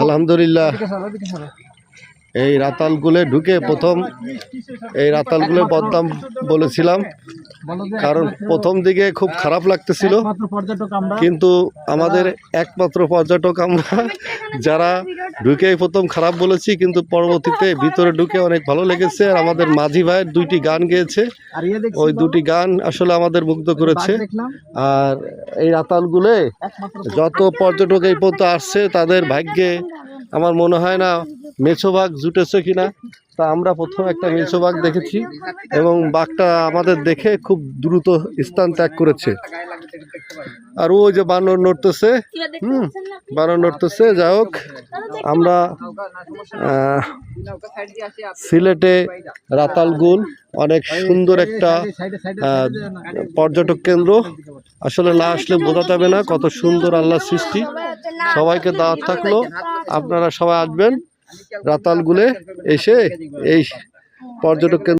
আলহামদুলিল্লাহ এই রাতালগুলে ঢুকে প্রথম এই রাতালগুলে বদনাম বলেছিলাম, কারণ প্রথম দিকে খুব খারাপ লাগতেছিল, কিন্তু আমাদের একমাত্র পর্যটক আমরা যারা ঢুকে প্রথম খারাপ বলেছি, কিন্তু পরবর্তীতে ভিতরে ঢুকে অনেক ভালো লেগেছে। আর আমাদের মাঝি ভাইয়ের 2টি গান গেয়েছে, ওই 2টি গান আসলে আমাদের মুগ্ধ করেছে। আর এই রাতালগুলে যত পর্যটক এই পর্যন্ত আসছে তাদের ভাগ্যে আমার মনে হয় না মেছোবাঘ জুটেছে কিনা। তা আমরা প্রথম একটা মেছোবাঘ দেখেছি এবং বাঘটা আমাদের দেখে খুব দ্রুত স্থান ত্যাগ করেছে। আর ওই যে বানর নড়তেছে, বানর নড়তেছে। যাই হোক, আমরা সিলেটে রাতালগুল অনেক সুন্দর একটা পর্যটক কেন্দ্র। আসলে না আসলে বোঝা যাবে না কত সুন্দর আল্লাহর সৃষ্টি। সবাইকে দাওয়াত থাকলো, আপনারা সবাই আসবেন রাতালগুলে এসে এই পর্যটক কেন্দ্র